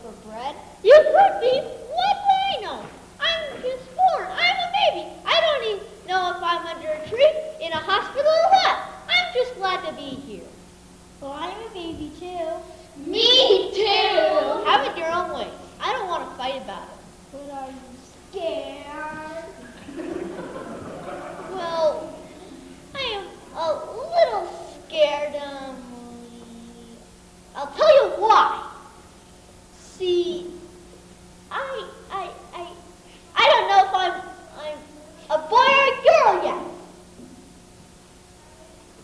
for bread. You could be. What do I know? I'm just born. I'm a baby. I don't even know if I'm under a tree, in a hospital, or what. I'm just glad to be here. Well, I'm a baby too. Me too. Have it your own way. I don't want to fight about it. But are you scared? Well, I am a little scared. I'll tell you why. See, I don't know if I'm a boy or a girl yet.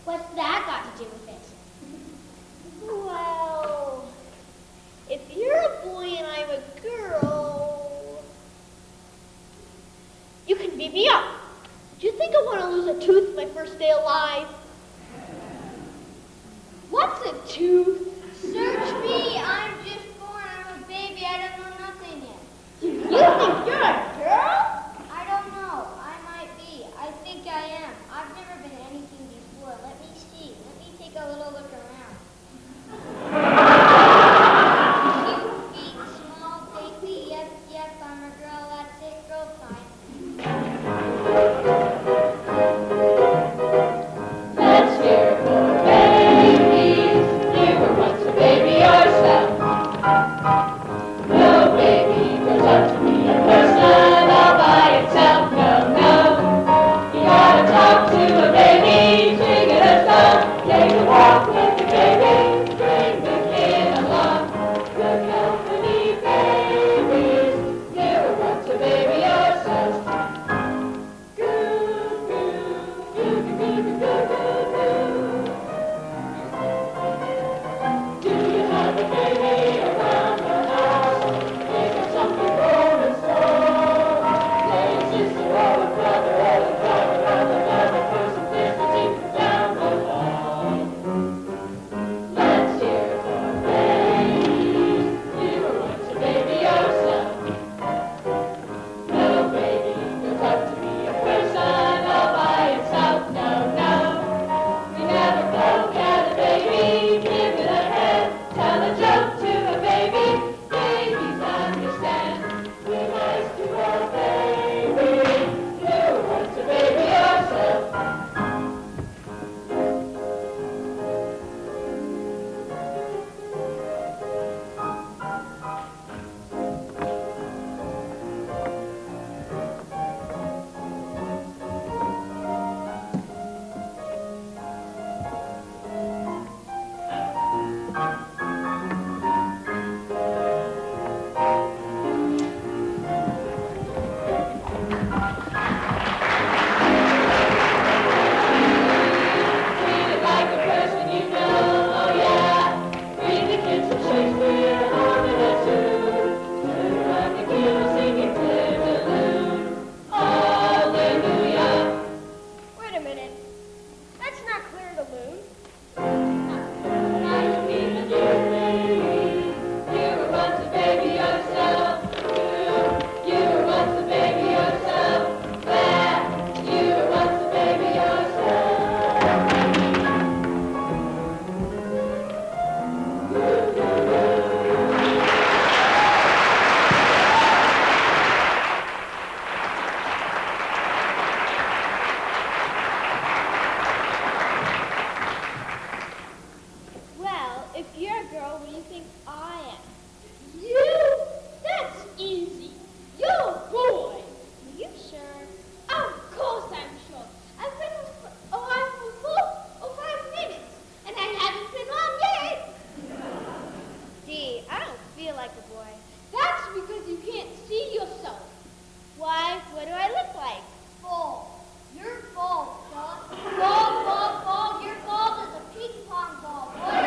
What's that got to do with it? Well, if you're a boy and I'm a girl, you can beat me up. Do you think I want to lose a tooth my first day alive? What's a tooth? Search me. I'm just born. I'm a baby. I don't know nothing yet. You think you're a girl? I don't know. I might be. I think I am. I've never been anything before. Let me see. Let me take a little look around. Cute feet, small, baby. Yes, yes, I'm a girl. That's it. Go time. Let's hear it for babies. You were once a baby yourself. No baby grows up to be a person all by itself. No, no. You gotta talk to a baby, sing it a song, take a walk with the baby, bring the kid along. Good company, babies. You were once a baby yourself. Goo, goo, goo, goo, goo, goo, goo, goo. Do you have a baby around the house? Is there something going in store? Say a sister or a brother or a brother or another person visiting down the hall. Let's hear it for babies. You were once a baby yourself. No baby grows up to be a person all by itself. No, no. You never poke at a baby, give it a head, tell a joke to a baby. Babies understand. Be nice to a baby. You were once a baby yourself. Treat it like a person you know, oh yeah. Read the kids some Shakespeare, Harmon or two. Turn around the key, singing clear the loon. Hallelujah. Wait a minute. That's not Clear the Loon. Nice meeting you, baby. You were once a baby yourself. You were once a baby yourself. There, you were once a baby yourself. Well, if you're a girl, what do you think I am? You? That's easy. You're a boy. Are you sure? Of course I'm sure. I've been alive for 5 minutes, and I haven't been on yet. Gee, I don't feel like a boy. That's because you can't see yourself. Why? What do I look like? Bald. You're bald, Doug. Bald, bald, bald. You're bald as a ping pong ball. Boy.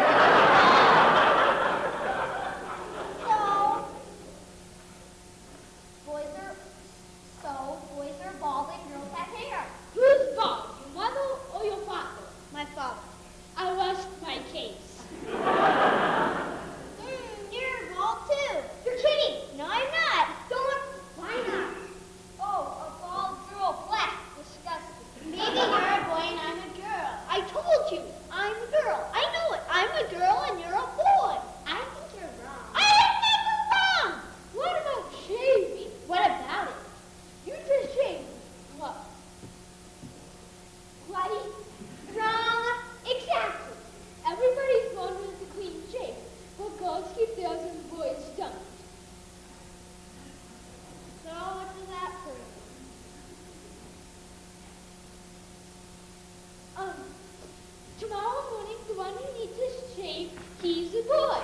He's a boy.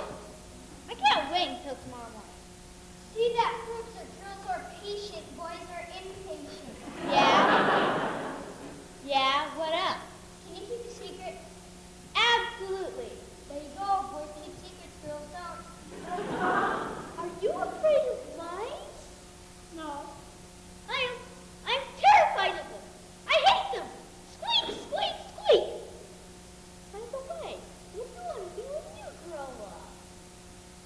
I can't wait until tomorrow morning. See that proves that girls are patient, boys are impatient. Yeah? Yeah, what up? Can you keep a secret? Absolutely. There you go, boys keep secrets, girls don't. Are you afraid of lions? No. I'm terrified of them. I hate them. Squeak, squeak, squeak. By the way, what do you want to be when you grow up?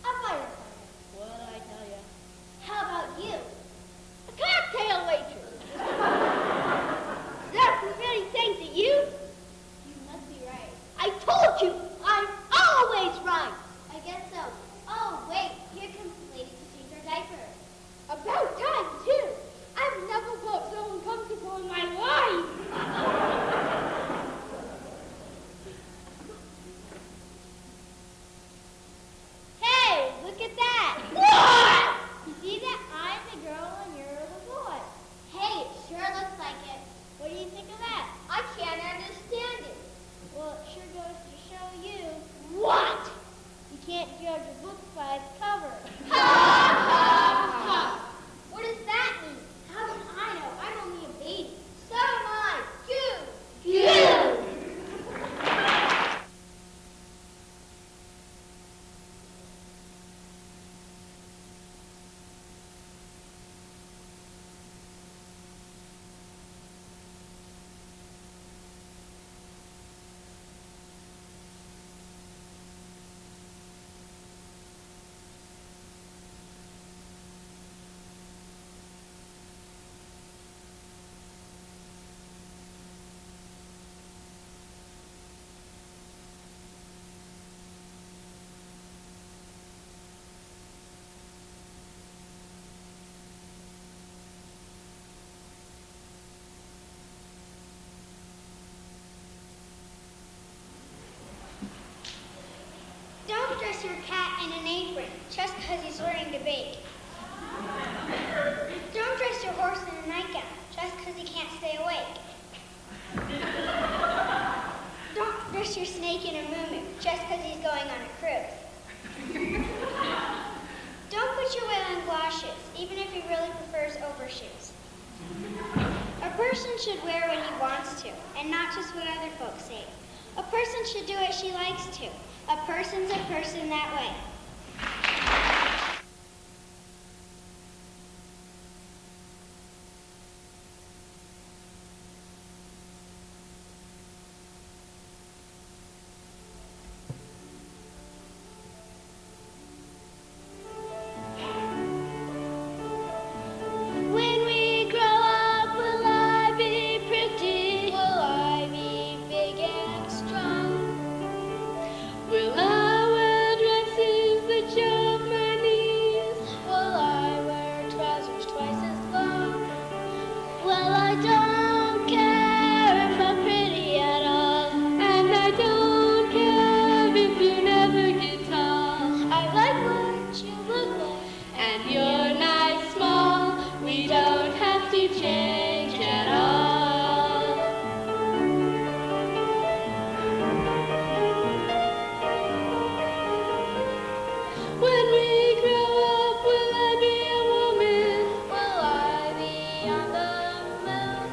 A firefighter. What'd I tell you? How about you? A cocktail waitress. Is that really saying to you? You must be right. I told you, I'm always right. I guess so. Oh, wait, here comes the lady to change our diaper. About time, too. I've never felt so uncomfortable in my life. Hey, look at that. What? You see that? I'm the girl and you're the boy. Hey, it sure looks like it. What do you think of that? I can't understand it. Well, it sure goes to show you. What? You can't judge a book by its cover. Ha ha ha! What does that mean? How do I know? I'm only a baby. So am I. You. Don't dress your cat in an apron just because he's learning to bake. Don't dress your horse in a nightgown just because he can't stay awake. Don't dress your snake in a muumuu just because he's going on a cruise. Don't put your whale in galoshes, even if he really prefers overshoes. A person should wear what he wants to, and not just what other folks say. A person should do what she likes to. A person's a person that way. When we grow up, will I be pretty? Will I be big and strong? Will I wear dresses that show my knees? Will I wear trousers twice as long? Well, I don't care if I'm pretty at all, and I don't care if you never get tall. I like what you look like, and you're nice small. We don't have to change at all. When we grow up, will I be a woman? Will I be on the moon?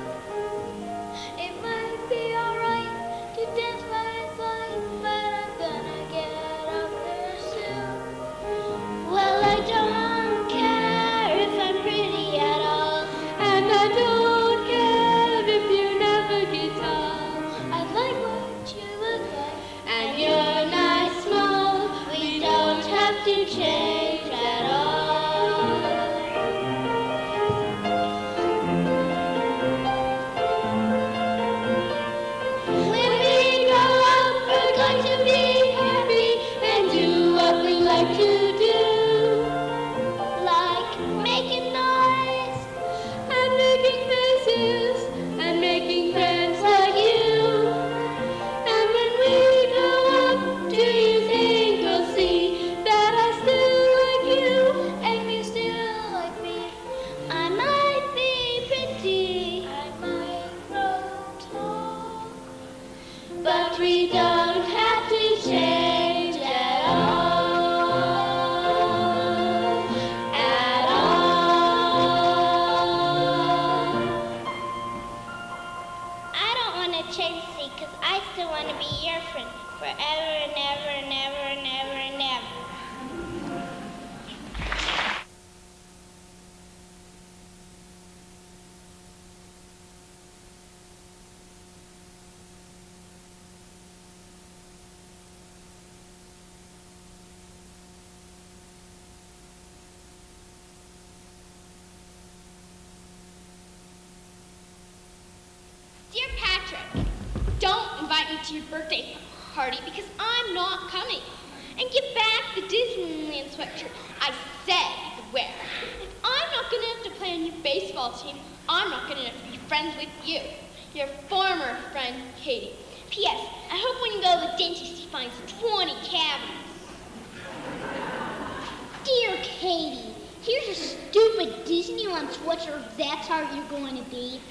It might be alright to dance by its light, but I'm gonna get up there soon. Well, I don't care if I'm pretty at all, and I don't care if you never get tall. I like what you look like, and you're nice small. We don't have to change at all. When we grow up, we're going to be happy and do what we like to do, like making noise and making faces and making friends like you. And when we grow up, do you think we'll see that I still to your birthday party because I'm not coming. And get back the Disneyland sweatshirt I said you could wear. If I'm not good enough to play on your baseball team, I'm not good enough to be friends with you. Your former friend, Katie. P.S. I hope when you go to the dentist you find 20 cavities. Dear Katie, here's a stupid Disneyland sweatshirt if that's how you're going to be.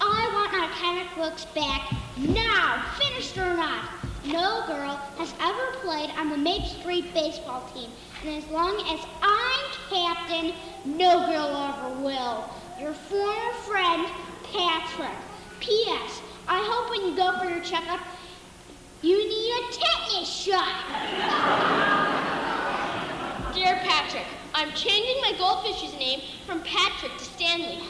I want my comic books back now, finished or not. No girl has ever played on the Maple Street baseball team, and as long as I'm captain, no girl ever will. Your former friend, Patrick. P.S. I hope when you go for your checkup, you need a tetanus shot. Dear Patrick, I'm changing my goldfish's name from Patrick to Stanley.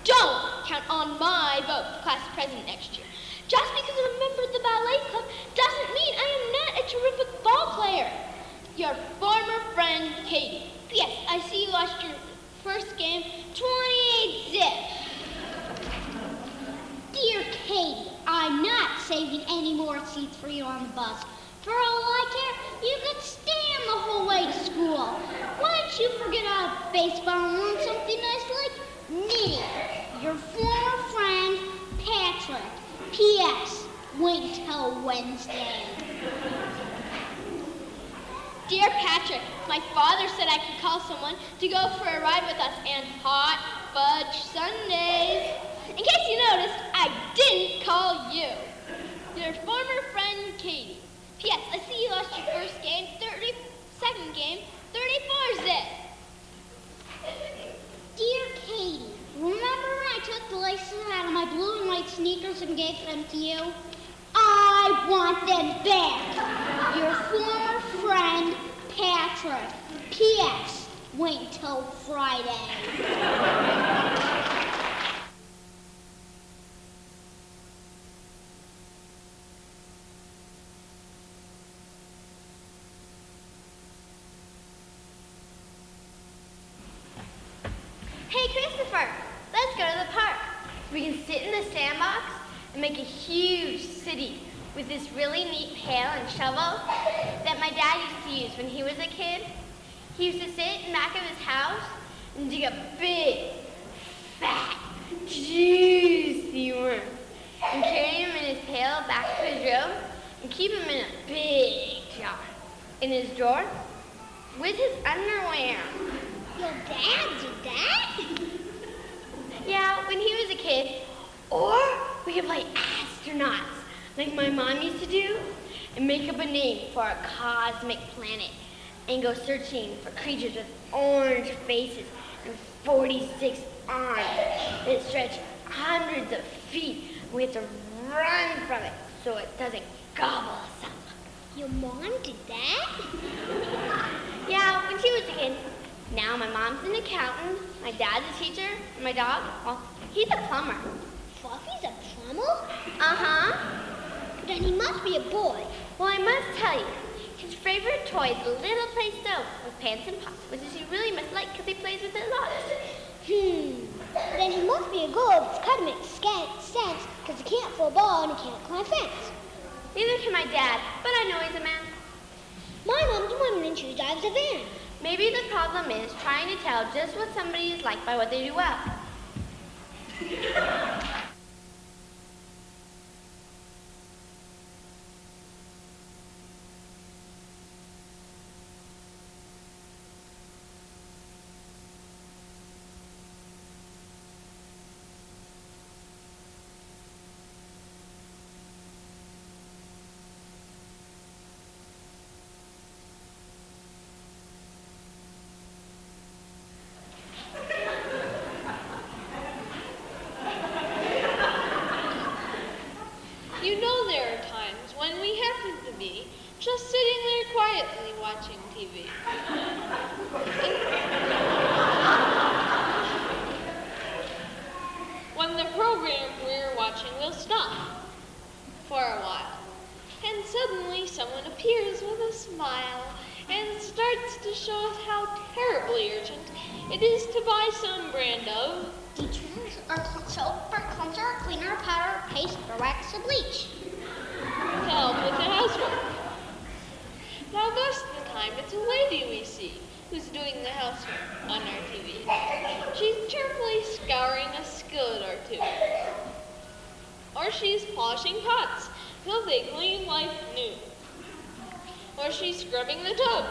Don't count on my vote for class president next year. Just because I'm a member of the ballet club doesn't mean I am not a terrific ball player. Your former friend, Katie. P.S. I see you lost your first game 28-zip. Dear Katie, I'm not saving any more seats for you on the bus. For all I care, you could stand the whole way to school. Why don't you forget about baseball and learn something nice like knitting? Your former friend, Patrick. P.S. Wait till Wednesday. Dear Patrick, my father said I could call someone to go for a ride with us and hot fudge sundaes. In case you noticed, I didn't call you. Your former friend, Katie. P.S. I see you lost your first game, 32nd game, 34-zip. Dear Katie, remember when I took the laces out of my blue and white sneakers and gave them to you? I want them back. Your former friend, Patrick. P.S. Wait till Friday. Hey, Christopher, let's go to the park. We can sit in the sandbox and make a huge city with this really neat pail and shovel that my dad used to use when he was a kid. He used to sit in the back of his house and dig a big, fat, juicy worm and carry him in his pail back to his room and keep him in a big jar in his drawer with his underwear. Your dad did that? Yeah, when he was a kid. Or we could play astronauts, like my mom used to do, and make up a name for a cosmic planet and go searching for creatures with orange faces and 46 arms that stretch hundreds of feet. We have to run from it so it doesn't gobble us up. Your mom did that? Yeah, when she was a kid. Now my mom's an accountant, my dad's a teacher, and my dog, well, he's a plumber. Fluffy's a plumber? Uh-huh. Then he must be a boy. Well, I must tell you, his favorite toy is a little play stove with pans and pots, which he really must like because he plays with it lots. Then he must be a girl. This kind of makes sense because he can't throw a ball and he can't climb a fence. Neither can my dad, but I know he's a man. My mom's a woman and she drives a van. Maybe the problem is trying to tell just what somebody is like by what they do well. You know there are times when we happen to be just sitting there quietly watching TV. When the program we're watching will stop for a while, and suddenly someone appears with a smile and starts to show us how terribly urgent it is to buy some brand of Detergent or soap or cleanser, cleaner, powder, paste, or wax or bleach. to help with the housework. Now, most of the time, it's a lady we see who's doing the housework on our TV. She's cheerfully scouring a skillet or two. Or she's polishing pots till they gleam like new. Or she's scrubbing the tub.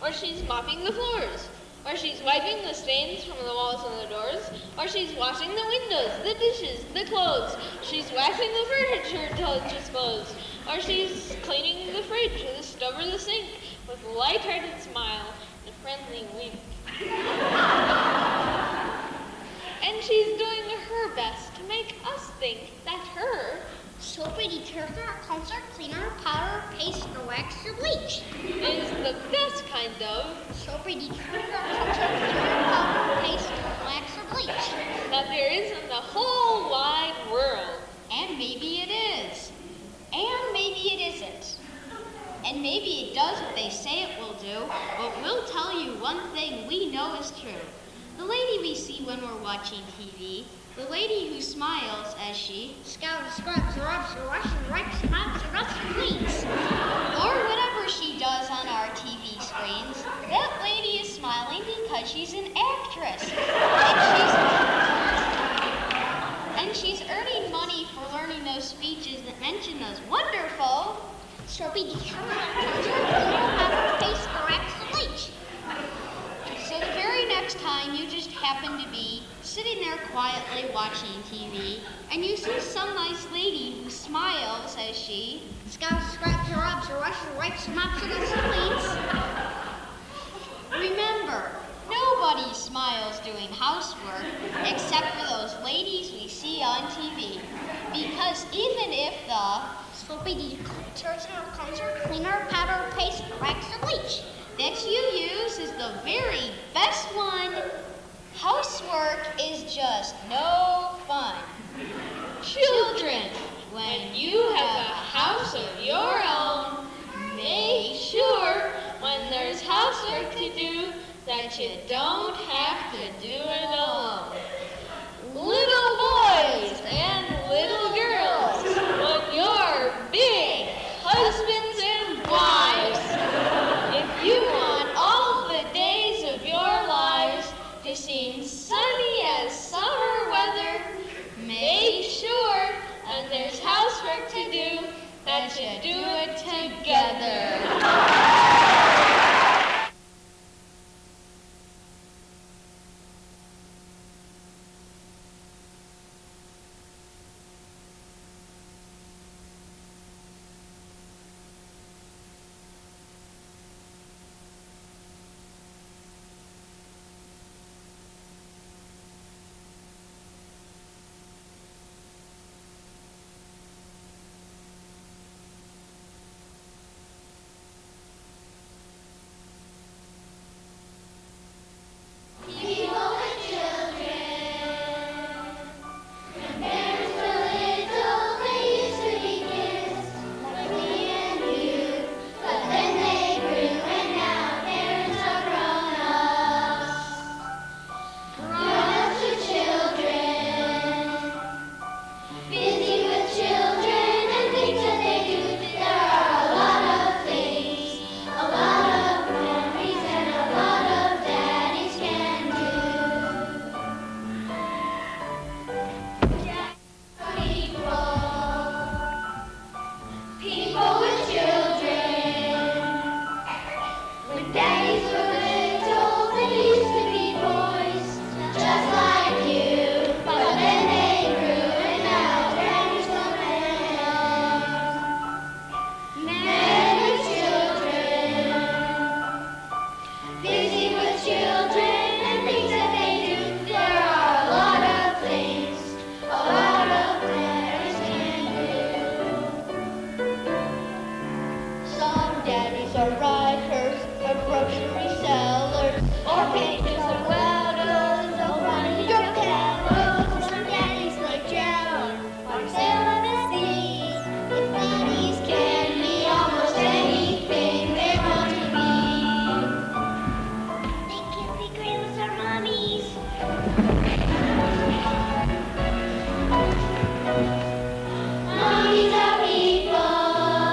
Or she's mopping the floors. Or she's wiping the stains from the walls and the doors. Or she's washing the windows, the dishes, the clothes. She's waxing the furniture till it just glows. Or she's cleaning the fridge, or the stove, or the sink with a light-hearted smile and a friendly wink. And she's doing her best to make us think that her soapy detergent, cleanser, cleaner, powder, paste, or wax, or bleach is the best kind of soapy detergent, cleanser, cleaner, powder, paste, or wax, or bleach that there is in the whole wide world. And maybe it is. And maybe it isn't. And maybe it does what they say it will do, but we'll tell you one thing we know is true. The lady we see when we're watching TV, the lady who smiles as she scouts, scrubs, rubs, washes, wipes, mops, rusts, and cleans, or whatever she does on our TV screens, that lady is smiling because she's an actress. And she's earning money for learning those speeches that mention those wonderful soapy detergent, cleanser, cleaner, powder, paste, or wax, or bleach. So the very next time you just happen to be sitting there quietly watching TV, and you see some nice lady who smiles as she scouts, scrubs, rubs, washes, wipes, mops, and cleans. Remember, nobody smiles doing housework except for those ladies we see on TV. Because even if the soapy detergent, cleanser, cleaner, powder, paste, wax, or bleach that you use is the very best one, housework is just no fun. Children, when you have a house of your own, make sure when there's housework to do that you don't have to do it alone. Little boys and little girls, when you're big husbands and wives, if you want all the days of your lives to seem sunny as summer weather, make sure when there's housework to do that you do it together. Mommies are people.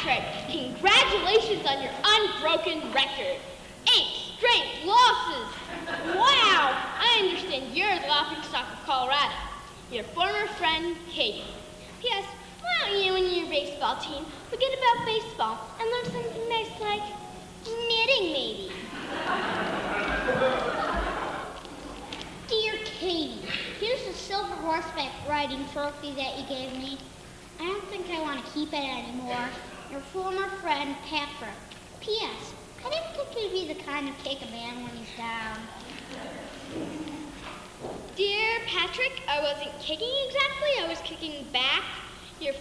Patrick, congratulations on your unbroken record. 8 straight losses. Wow, I understand you're the laughingstock of Colorado. Your former friend, Katie. P.S. Why don't you and your baseball team forget about baseball and learn something nice like knitting, maybe? Dear Katie, here's the silver horseback riding trophy that you gave me. I don't think I want to keep it anymore. Your former friend, Patrick. P.S. I didn't think you'd be the kind to kick a man when he's down. Dear Patrick, I wasn't kicking exactly. I was kicking back. Your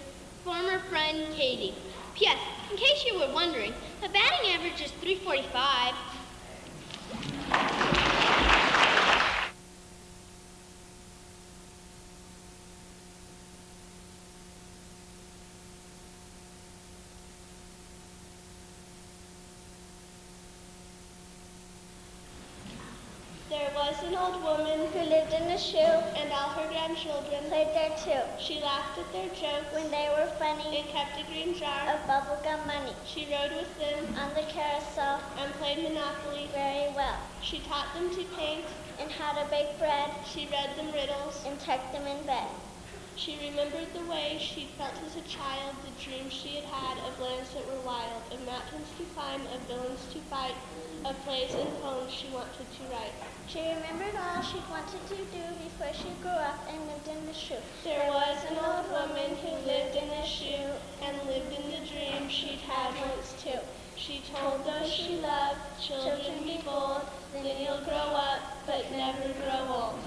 former friend, Katie. P.S. In case you were wondering, my batting average is .345. There was an old woman who lived in a shoe, and all her grandchildren played there too. She laughed at their jokes when they were funny, and kept a green jar of bubblegum money. She rode with them on the carousel and played Monopoly very well. She taught them to paint and how to bake bread. She read them riddles and tucked them in bed. She remembered the way she felt as a child, the dreams she had had of lands that were wild, of mountains to climb, of villains to fight, of plays and poems she wanted to write. She remembered all she'd wanted to do before she grew up and lived in the shoe. There was an old woman who lived in a shoe and lived in the dream she'd had once too. She told those she loved, children be bold, then you'll grow up, but never grow old.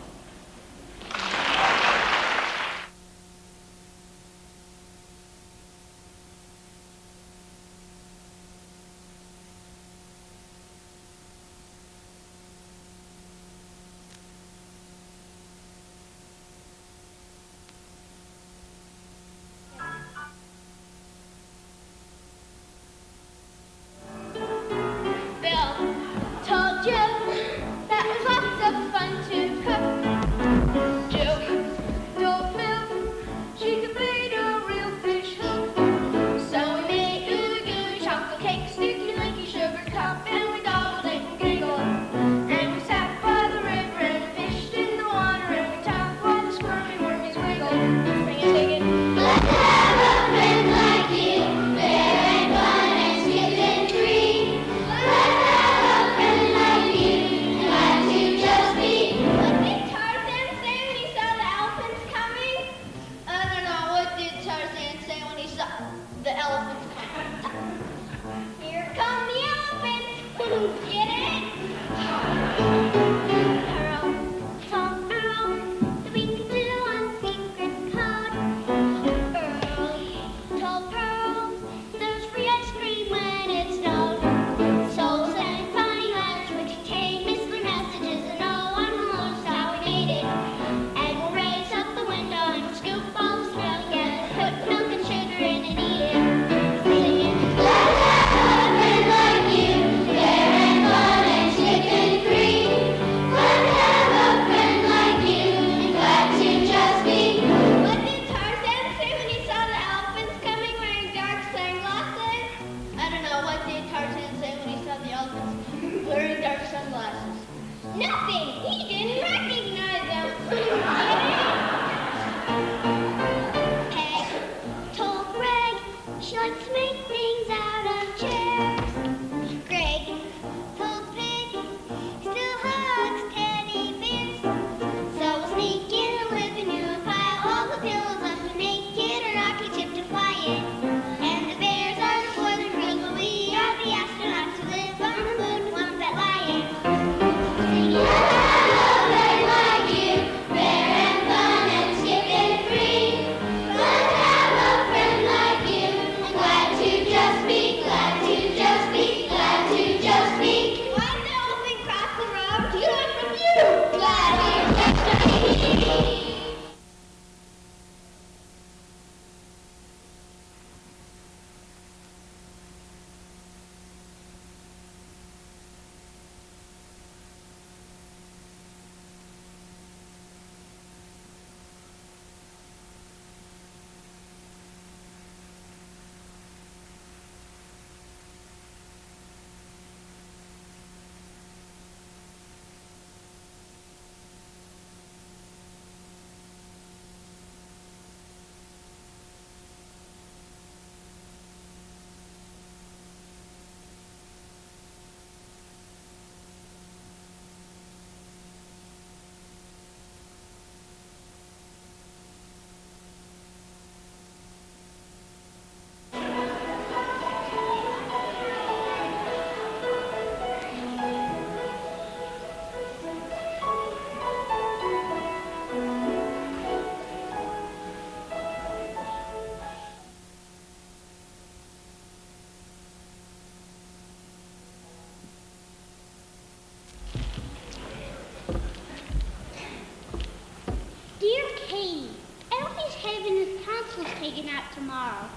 taken out tomorrow.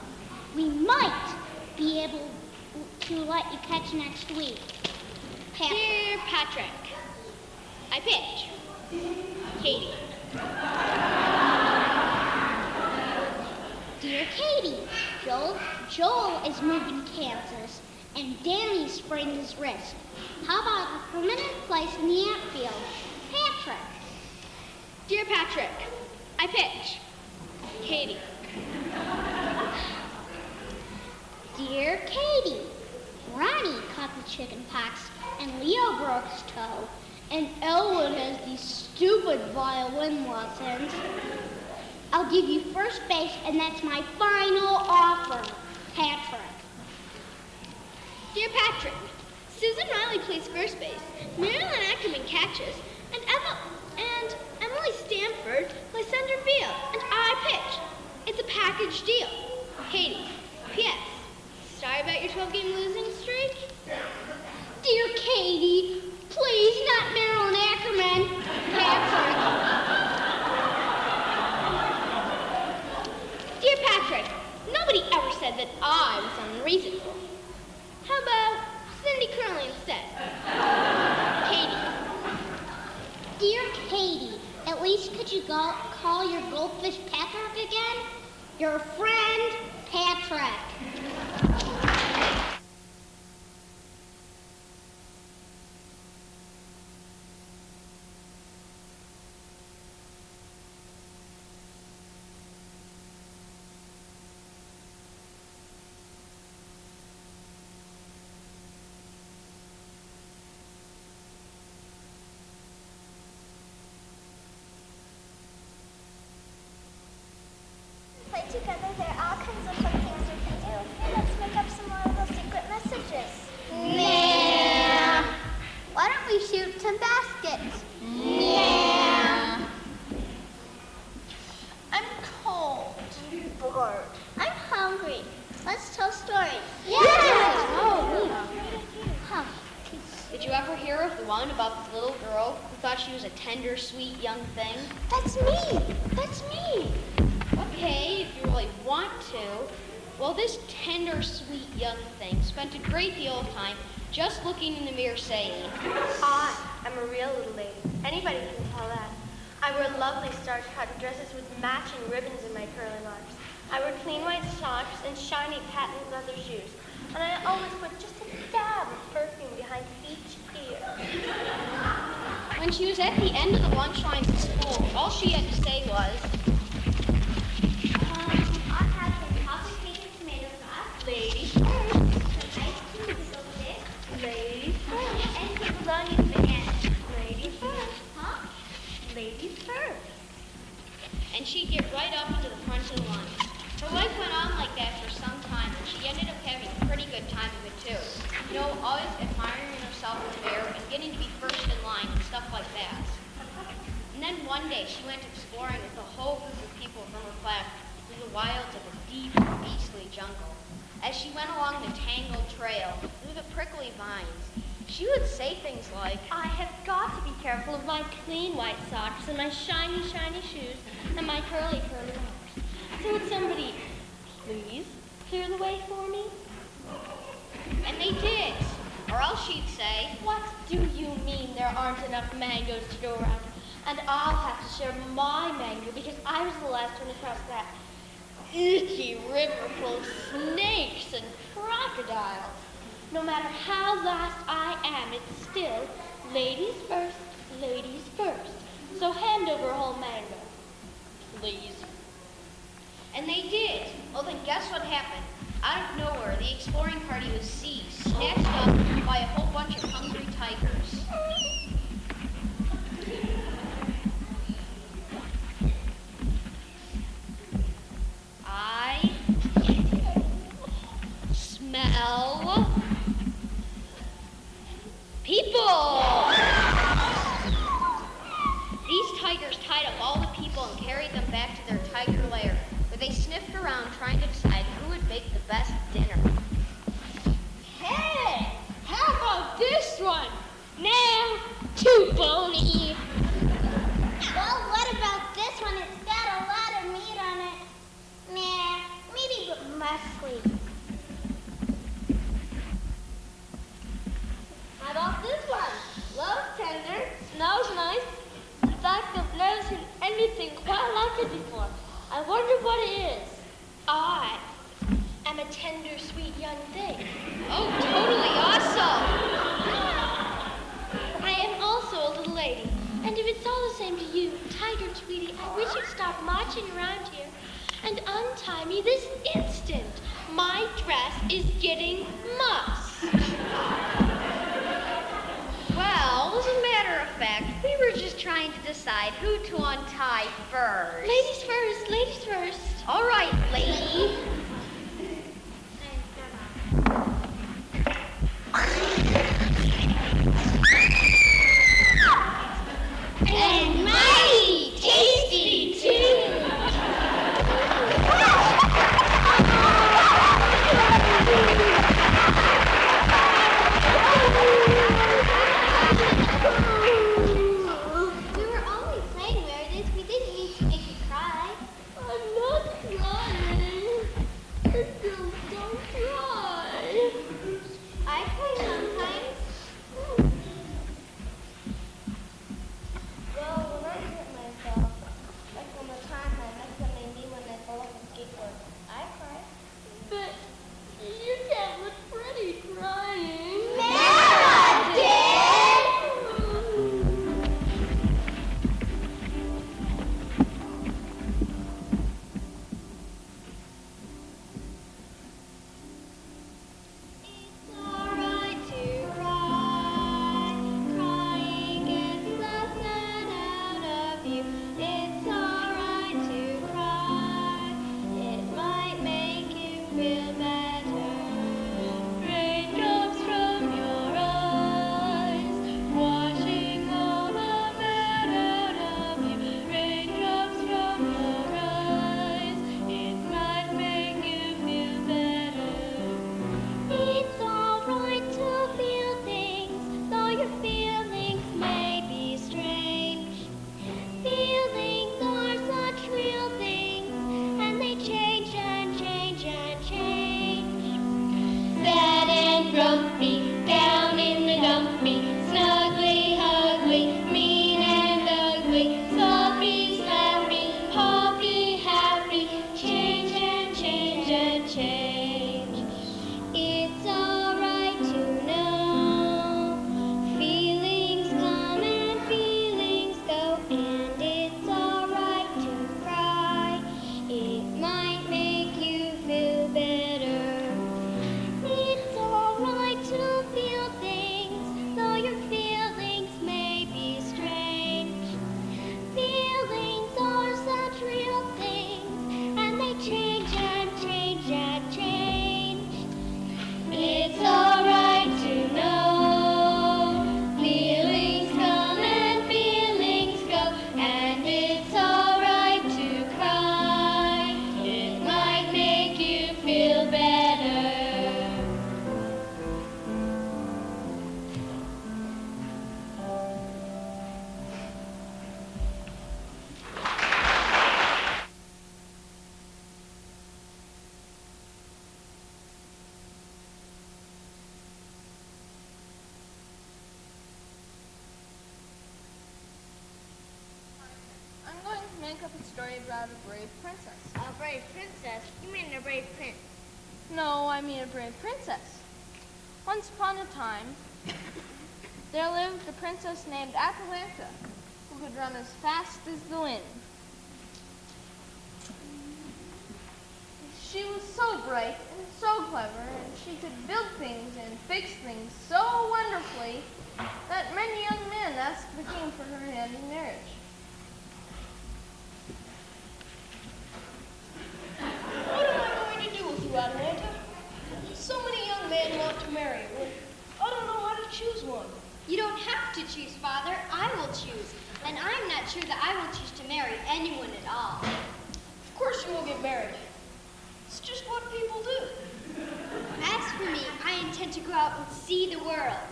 We might be able to let you catch next week. Dear Patrick, I pitch. Katie. Dear Katie, Joel is moving to Kansas, and Danny sprained his wrist. How about a permanent place in the outfield? Patrick. Dear Patrick, I pitch. Katie. Dear Katie, Ronnie caught the chicken pox, and Leo broke his toe, and Elwood has these stupid violin lessons. I'll give you first base, and that's my final offer. Patrick. Dear Patrick, Susan Riley plays first base, Marilyn Ackerman catches, and Emily Stanford plays center field, and I pitch. It's a package deal. Katie. P.S. Sorry about your 12-game losing streak. Dear Katie, please not Marilyn Ackerman. Patrick. Dear Patrick, nobody ever said that I was unreasonable. How about Cindy Curley instead? Katie. Dear Katie, at least could you call your goldfish Patrick again? Your friend, Patrick. Play together, there are all kinds of fun things we can do. Let's make up some more little secret messages. Nah. Why don't we shoot some baskets? Yeah. I'm cold. Bored. I'm hungry. Let's tell stories. Yes! Huh. Did you ever hear of the one about this little girl who thought she was a tender, sweet young thing? That's me. That's me. Okay, if you really want to. Well, this tender, sweet young thing spent a great deal of time just looking in the mirror saying, I am a real little lady. Anybody can tell that. I wear lovely starched cotton dresses with matching ribbons in my curly locks. I wear clean white socks and shiny patent leather shoes. And I always put just a dab of perfume behind each ear. when she was at the end of the lunch lines at school, all she had to say was, I'll have some coffee cake and tomato sauce. ladies Some ice cream with a stick. Ladies And some bologna bananas. Ladies first. Huh? Ladies first. and she'd get right up to the front of the line. Her life went on like that for some time, and she ended up having a pretty good time of it too. You know, always admiring herself in the mirror and getting to be first in line and stuff like that. And then one day she went exploring with a whole group of people from her class through the wilds of a deep, beastly jungle. As she went along the tangled trail, through the prickly vines, she would say things like, I have got to be careful of my clean white socks and my shiny, shiny shoes and my curly, curly locks. So would somebody please clear the way for me? and they did. Or else she'd say, What do you mean there aren't enough mangoes to go around? And I'll have to share my mango because I was the last one across that itchy river full of snakes and crocodiles. No matter how last I am, it's still ladies first, ladies first. So hand over a whole mango, please. and they did. Well, then guess what happened? Out of nowhere, the exploring party was seized, snatched up by a whole bunch of hungry tigers. I smell people. I wonder what it is. I am a tender, sweet young thing. Oh, totally awesome. I am also a little lady. And if it's all the same to you, Tiger Tweety, I wish you'd stop marching around here and untie me this instant. My dress is getting mussed. Well, as a matter of fact, we were just trying to decide who to untie first. Ladies first, ladies first. All right, lady. And mighty tasty too. We were only playing, Meredith. We didn't mean to make you cry. I'm not crying. Don't cry. I cry sometimes. Well, when I hurt myself, like when the time I messed up my knee when I fell off the skateboard, I cry. But you can't look pretty crying. It's alright to cry. Crying gets the sad out of you. It's alright to cry. It might make you feel better. Raindrops from your eyes, washing all the bad out of you. Raindrops from your eyes, it might make you feel better. It's alright to feel things, though your feelings may be strange. Feelings are such real things, and they change and change and change. Sad and grumpy, down in the dumpy, snuggly, ugly, mean and ugly, sloppy, slappy, hoppy, happy, change and change and change. It's alright to know feelings come and feelings go, and it's alright to cry. It might make you feel better. It's alright to feel things, though your feelings may be strange. Feelings are such real things, and they change and change and change. It's alright to know feelings come and feelings go, and it's alright to cry. It might make you feel better. I'm going to make up a story about a brave princess. A brave princess? You mean a brave prince? No, I mean a brave princess. Once upon a time, there lived a princess named Atalanta who could run as fast as the wind. She was so bright and so clever, and she could build things and fix things so wonderfully that many young men asked the king for her hand in marriage. What am I going to do with you, Atalanta? So many young men want to marry you. I don't know how to choose one. You don't have to choose, Father. I will choose. And I'm not sure that I will choose to marry anyone at all. Of course you will get married. It's just what people do. As for me, I intend to go out and see the world.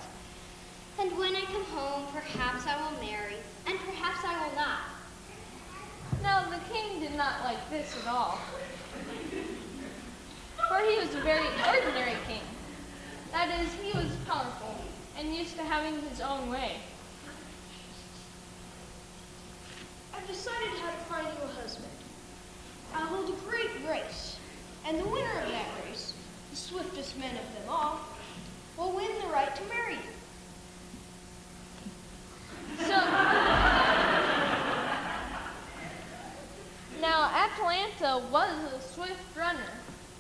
And when I come home, perhaps I will marry, and perhaps I will not. Now, the king did not like this at all, for he was a very ordinary king. That is, he was powerful and used to having his own way. I've decided how to find you a husband. A And the winner of that race, the swiftest man of them all, will win the right to marry you. So, now Atalanta was a swift runner.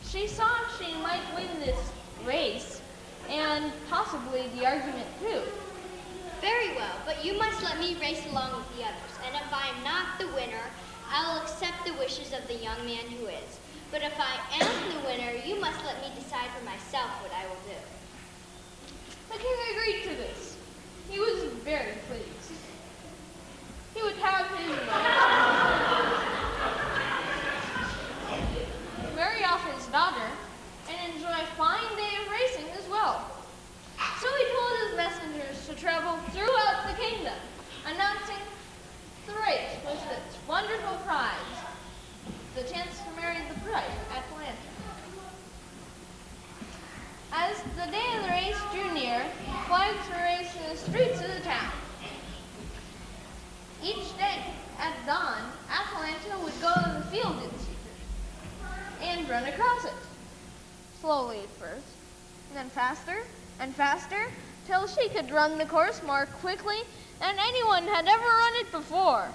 She saw she might win this race, and possibly the argument too. Very well, but you must let me race along with the others. And if I am not the winner, I'll accept the wishes of the young man who is. But if I am the winner, you must let me decide for myself what I will do. The king agreed to this. He was very pleased. He would have his way. Marry off his daughter and enjoy a fine day of racing as well. So he told his messengers to travel throughout the kingdom, announcing the race with its wonderful prize, the chance to marry the bride, Atalanta. As the day of the race drew near, flags were raised in the streets of the town. Each day, at dawn, Atalanta would go to the field in secret and run across it. Slowly at first, and then faster and faster, till she could run the course more quickly than anyone had ever run it before.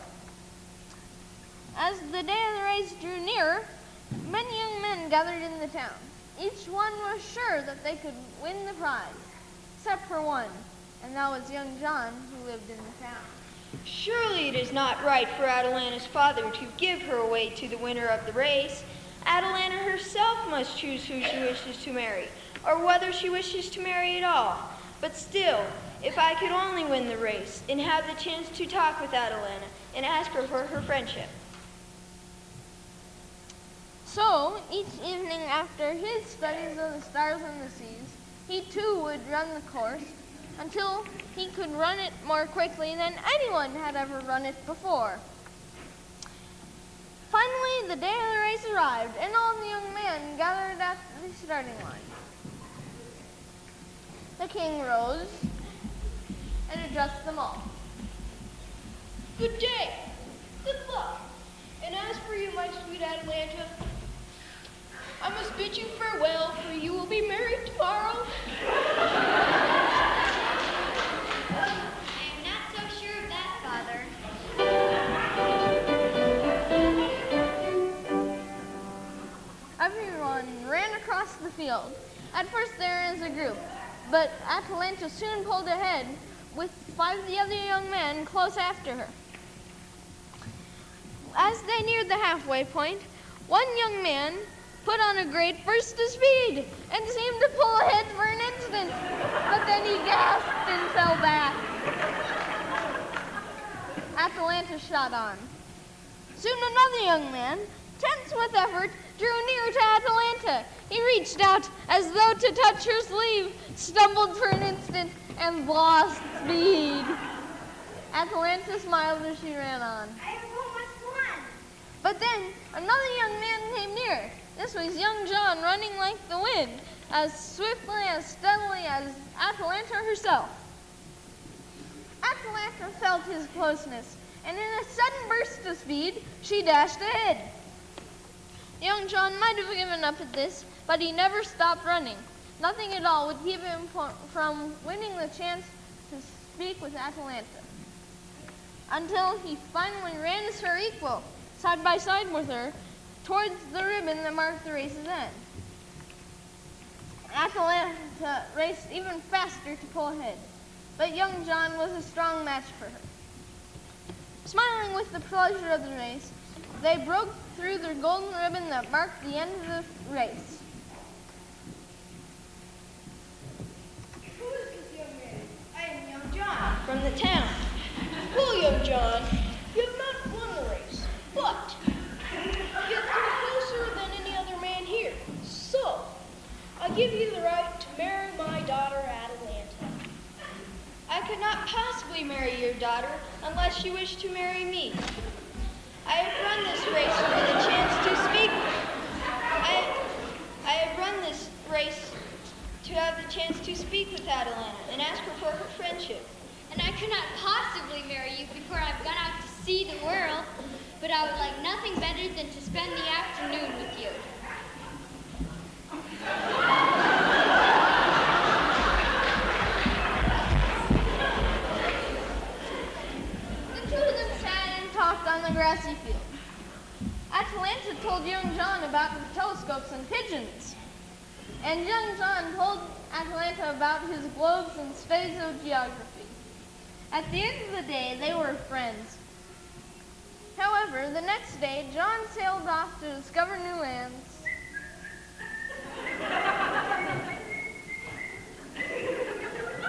As the day of the race drew nearer, many young men gathered in the town. Each one was sure that they could win the prize, except for one, and that was young John, who lived in the town. Surely it is not right for Atalanta's father to give her away to the winner of the race. Atalanta herself must choose who she wishes to marry, or whether she wishes to marry at all. But still, if I could only win the race and have the chance to talk with Atalanta and ask her for her friendship. So, each evening after his studies of the stars and the seas, he too would run the course until he could run it more quickly than anyone had ever run it before. Finally, the day of the race arrived, and all the young men gathered at the starting line. The king rose and addressed them all. Good day. Good luck. And as for you, my sweet Atalanta, I must bid you farewell, for you will be married tomorrow. I am not so sure of that, Father. Everyone ran across the field. At first there is a group, but Atalanta soon pulled ahead with 5 of the other young men close after her. As they neared the halfway point, one young man put on a great burst of speed and seemed to pull ahead for an instant, but then he gasped and fell back. Atalanta shot on. Soon another young man, tense with effort, drew near to Atalanta. He reached out as though to touch her sleeve, stumbled for an instant, and lost speed. Atalanta smiled as she ran on. I have almost won. But then another young man came near. This was young John, running like the wind, as swiftly, as steadily as Atalanta herself. Atalanta felt his closeness, and in a sudden burst of speed, she dashed ahead. Young John might have given up at this, but he never stopped running. Nothing at all would keep him from winning the chance to speak with Atalanta, until he finally ran as her equal, side by side with her, towards the ribbon that marked the race's end. Atalanta raced even faster to pull ahead, but young John was a strong match for her. Smiling with the pleasure of the race, they broke through the golden ribbon that marked the end of the race. Who is this young man? I am young John from the town. Well, young John, you have not won the race, but you have come closer than any other man here. So, I give you the right to marry my daughter, Atalanta. I could not possibly marry your daughter unless you wish to marry me. I have run this race for the chance to speak. I have run this race to have the chance to speak with Atalanta and ask her for her friendship. And I could not possibly marry you before I've gone out to see the world, but I would like nothing better than to spend the afternoon with you. The two of them sat and talked on the grassy field. Atalanta told young John about the telescopes and pigeons. And young John told Atalanta about his globes and spazogeography. At the end of the day, they were friends. However, the next day, John sailed off to discover new lands.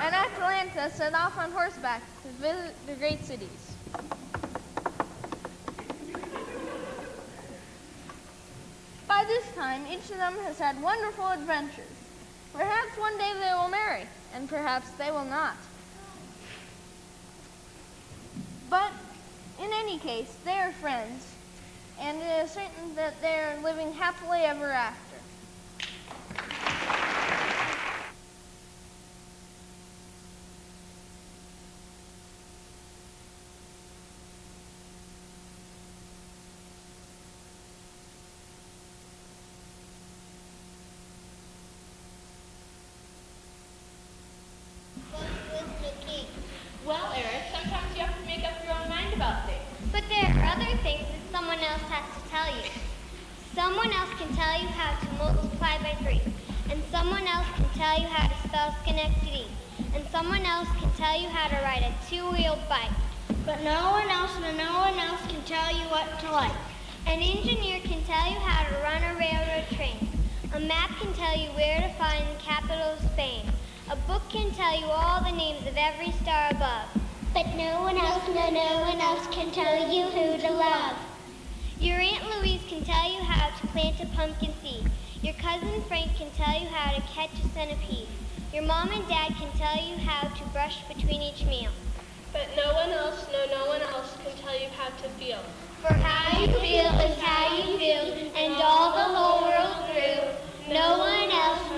And Atalanta set off on horseback to visit the great cities. By this time, each of them has had wonderful adventures. Perhaps one day they will marry, and perhaps they will not. But in any case, they are friends, and it is certain that they are living happily ever after. Well, Eric, sometimes you have to make up your own mind about things. But there are other things that someone else has to tell you. Someone else can tell you how to multiply by 3. And someone else can tell you how to spell Schenectady. And someone else can tell you how to ride a 2-wheeled bike. But no one else can tell you what to like. An engineer can tell you how to run a railroad train. A map can tell you where to find the capital of Spain. A book can tell you all the names of every star above. But no one else can tell you who to love. Your Aunt Louise can tell you how to plant a pumpkin seed. Your cousin Frank can tell you how to catch a centipede. Your mom and dad can tell you how to brush between each meal. But no one else can tell you how to feel. For how you feel is how you feel, and all the whole world through. No one else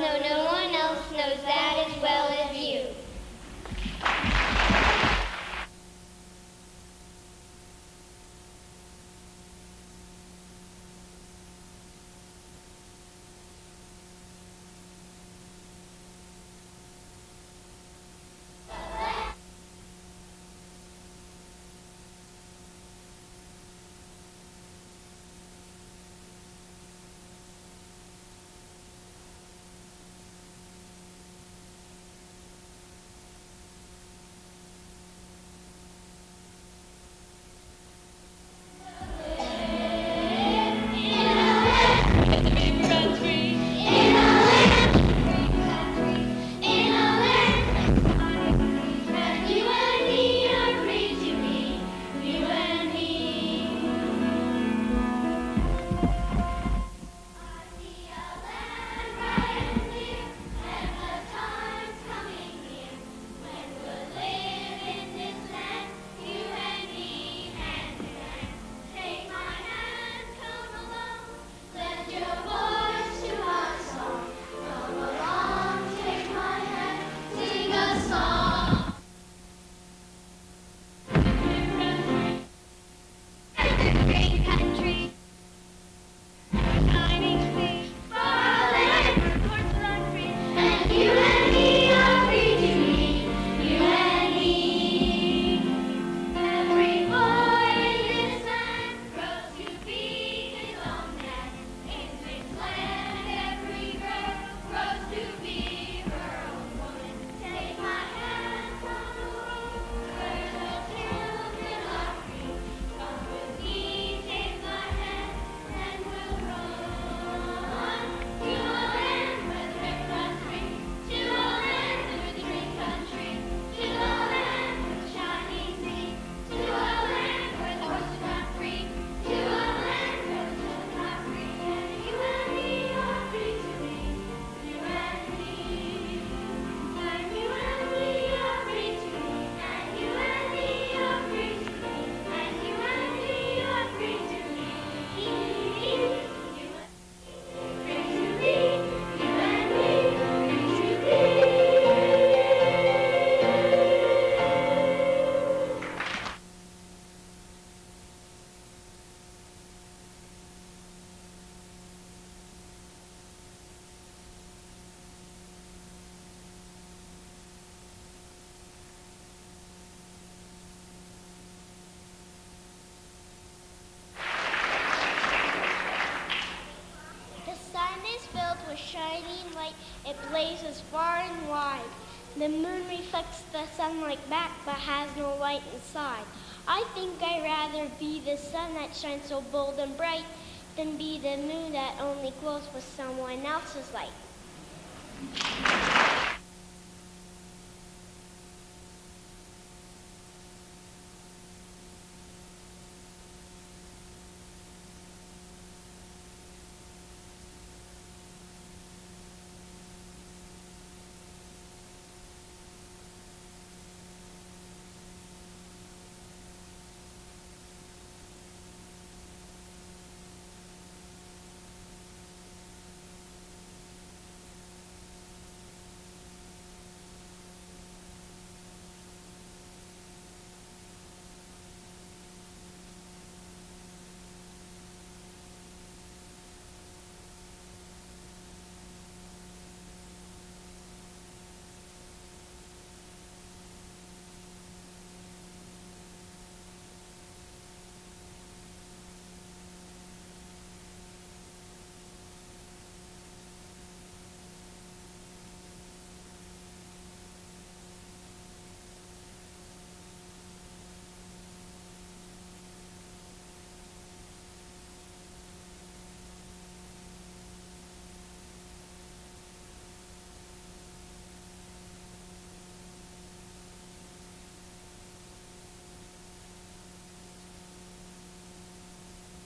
knows that as well as you. It blazes far and wide. The moon reflects the sunlight back, but has no light inside. I think I'd rather be the sun that shines so bold and bright than be the moon that only glows with someone else's light.